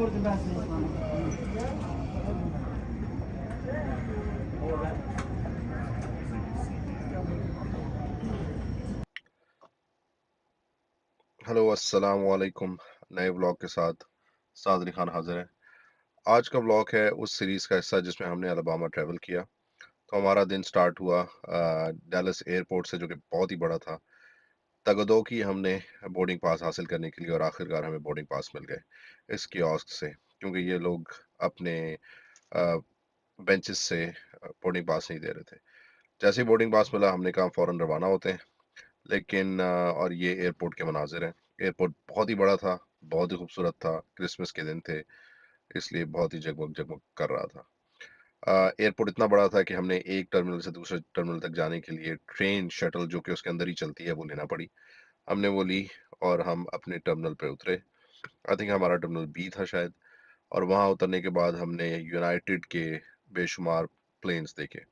Hello अस्सलाम वालेकुम। नए व्लॉग के साथ साद अली खान हाजिर है। आज का व्लॉग है उस सीरीज़ का हिस्सा जिसमें हमने अलबामा ट्रैवल किया। तो हमारा दिन स्टार्ट हुआ डैलस एयरपोर्ट से, जो कि बहुत ही बड़ा था। तगदो की हमने बोर्डिंग पास हासिल करने के लिए, और आखिरकार हमें बोर्डिंग पास मिल गए इस कियोस्क से, क्योंकि ये लोग अपने बेंचेस से बोर्डिंग पास नहीं दे रहे थे। जैसे ही बोर्डिंग पास मिला हमने कहा फ़ौरन रवाना होते हैं। लेकिन और ये एयरपोर्ट के मनाजिर हैं। एयरपोर्ट बहुत ही बड़ा था, बहुत ही खूबसूरत था। क्रिसमस के दिन थे, इसलिए बहुत ही जगमग जगमग कर रहा था। एयरपोर्ट इतना बड़ा था कि हमने एक टर्मिनल से दूसरे टर्मिनल तक जाने के लिए ट्रेन शटल, जो कि उसके अंदर ही चलती है, वो लेना पड़ी। हमने वो ली और हम अपने टर्मिनल पे उतरे। आई थिंक हमारा टर्मिनल बी था शायद। और वहाँ उतरने के बाद हमने यूनाइटेड के बेशुमार प्लेन्स देखे।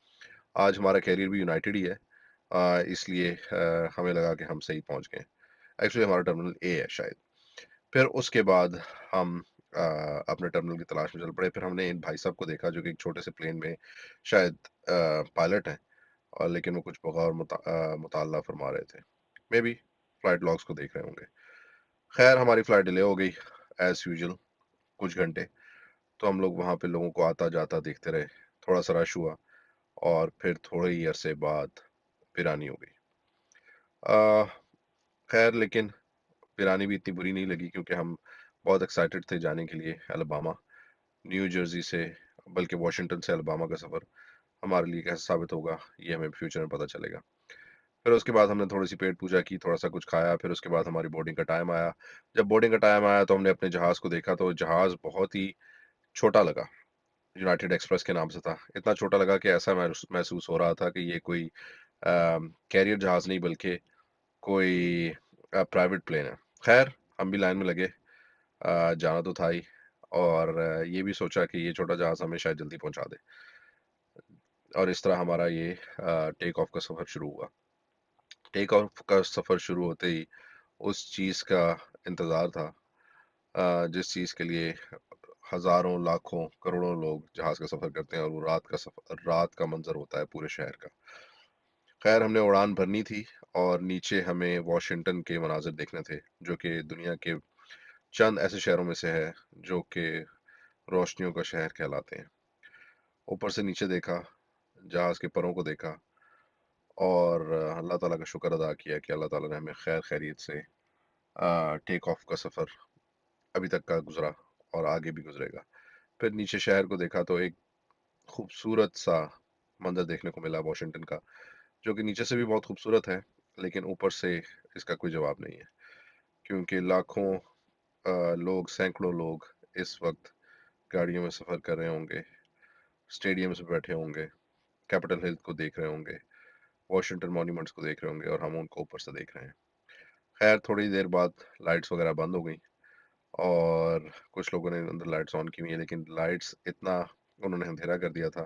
आज हमारा कैरियर भी यूनाइटेड ही है, इसलिए हमें लगा कि हम सही पहुंच गए। एक्चुअली हमारा टर्मिनल ए है शायद। फिर उसके बाद हम अपने टर्मिनल की तलाश में चल पड़े। फिर हमने इन भाई साहब को देखा जो कि एक छोटे से प्लेन में शायद पायलट हैं, और लेकिन वो कुछ बगौर मुताल्ला फरमा रहे थे। मे बी फ्लाइट लॉग्स को देख रहे होंगे। खैर हमारी फ्लाइट डिले हो गई एज यूजुअल कुछ घंटे। तो हम लोग वहाँ पे लोगों को आता जाता देखते रहे। थोड़ा सा रश हुआ और फिर थोड़े ही अरसे बाद वीरानी हो गई। अ, खैर लेकिन वीरानी भी इतनी बुरी नहीं लगी, क्योंकि हम बहुत एक्साइटेड थे जाने के लिए अलबामा। न्यू जर्सी से, बल्कि वॉशिंगटन से अलबामा का सफ़र हमारे लिए कैसा साबित होगा ये हमें फ्यूचर में पता चलेगा। फिर उसके बाद हमने थोड़ी सी पेट पूजा की, थोड़ा सा कुछ खाया। फिर उसके बाद हमारी बोर्डिंग का टाइम आया। जब बोर्डिंग का टाइम आया तो हमने अपने जहाज़ को देखा, तो जहाज़ बहुत ही छोटा लगा। यूनाइटेड एक्सप्रेस के नाम से था। इतना छोटा लगा कि ऐसा महसूस हो रहा था कि ये कोई कैरियर जहाज़ नहीं, बल्कि कोई प्राइवेट प्लेन है। खैर हम भी लाइन में लगे। जाना तो था ही, और ये भी सोचा कि ये छोटा जहाज़ हमें शायद जल्दी पहुंचा दे। और इस तरह हमारा ये टेक ऑफ का सफ़र शुरू हुआ। टेक ऑफ का सफ़र शुरू होते ही उस चीज़ का इंतज़ार था, जिस चीज़ के लिए हज़ारों, लाखों, करोड़ों लोग जहाज़ का सफ़र करते हैं, और वो रात का मंज़र होता है पूरे शहर का। खैर हमने उड़ान भरनी थी, और नीचे हमें वॉशिंगटन के मनाज़िर देखने थे, जो कि दुनिया के चंद ऐसे शहरों में से है जो कि रोशनियों का शहर कहलाते हैं। ऊपर से नीचे देखा, जहाज़ के परों को देखा, और अल्लाह ताला का शुक्र अदा किया कि अल्लाह ताला ने हमें खैर खैरियत से टेक ऑफ का सफ़र अभी तक का गुजरा, और आगे भी गुजरेगा। फिर नीचे शहर को देखा तो एक खूबसूरत सा मंजर देखने को मिला वॉशिंगटन का, जो कि नीचे से भी बहुत खूबसूरत है, लेकिन ऊपर से इसका कोई जवाब नहीं है। क्योंकि लाखों लोग, सैकड़ों लोग इस वक्त गाड़ियों में सफ़र कर रहे होंगे, स्टेडियम्स में बैठे होंगे, कैपिटल हिल को देख रहे होंगे, वॉशिंगटन मॉन्यूमेंट्स को देख रहे होंगे, और हम उनको ऊपर से देख रहे हैं। खैर थोड़ी देर बाद लाइट्स वगैरह बंद हो गई, और कुछ लोगों ने अंदर लाइट्स ऑन की हुई है, लेकिन लाइट्स इतना उन्होंने अंधेरा कर दिया था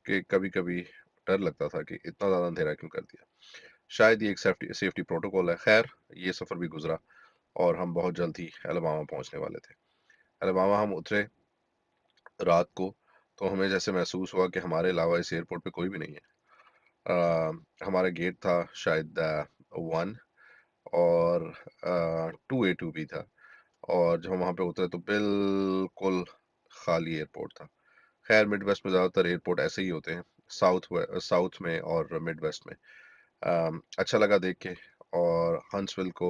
कि कभी कभी डर लगता था कि इतना ज़्यादा अंधेरा क्यों कर दिया। शायद ये एक सेफ्टी प्रोटोकॉल है। खैर ये सफ़र भी गुजरा, और हम बहुत जल्द ही अलबामा पहुंचने वाले थे। अलबामा हम उतरे रात को, तो हमें जैसे महसूस हुआ कि हमारे अलावा इस एयरपोर्ट पे कोई भी नहीं है। हमारा गेट था शायद 1, और 2A2 भी था। और जब हम वहाँ पे उतरे तो बिल्कुल खाली एयरपोर्ट था। खैर मिड वेस्ट में ज़्यादातर एयरपोर्ट ऐसे ही होते हैं, साउथ में और मिड वेस्ट में। अच्छा लगा देख के। और हंट्सविल को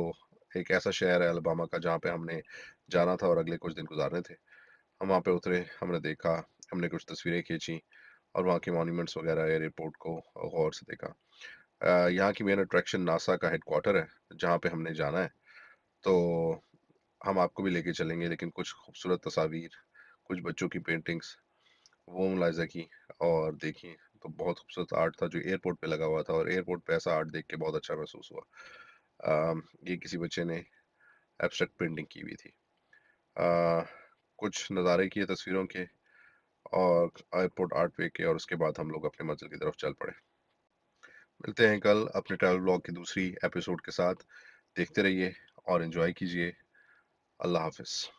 एक ऐसा शहर है अलबामा का जहाँ पे हमने जाना था और अगले कुछ दिन गुजारने थे। हम वहाँ पे उतरे, हमने देखा, हमने कुछ तस्वीरें खींची, और वहाँ के मॉन्यूमेंट्स वगैरह एयरपोर्ट को गौर से देखा। यहाँ की मेन अट्रैक्शन नासा का हेडक्वार्टर है, जहाँ पे हमने जाना है। तो हम आपको भी लेके चलेंगे, लेकिन कुछ खूबसूरत तस्वीर, कुछ बच्चों की पेंटिंग्स वो मुलाहिज़ा की और देखी। तो बहुत खूबसूरत आर्ट था जो एयरपोर्ट पे लगा हुआ था, और एयरपोर्ट पे ऐसा आर्ट देख के बहुत अच्छा महसूस हुआ। ये किसी बच्चे ने एब्स्ट्रैक्ट पेंटिंग की हुई थी। अ, कुछ नज़ारे किए तस्वीरों के, और एयरपोर्ट आर्ट वे के, और उसके बाद हम लोग अपनी मंजिल की तरफ चल पड़े। मिलते हैं कल अपने ट्रैवल ब्लॉग की दूसरी एपिसोड के साथ। देखते रहिए और एंजॉय कीजिए। अल्लाह हाफ़िज़।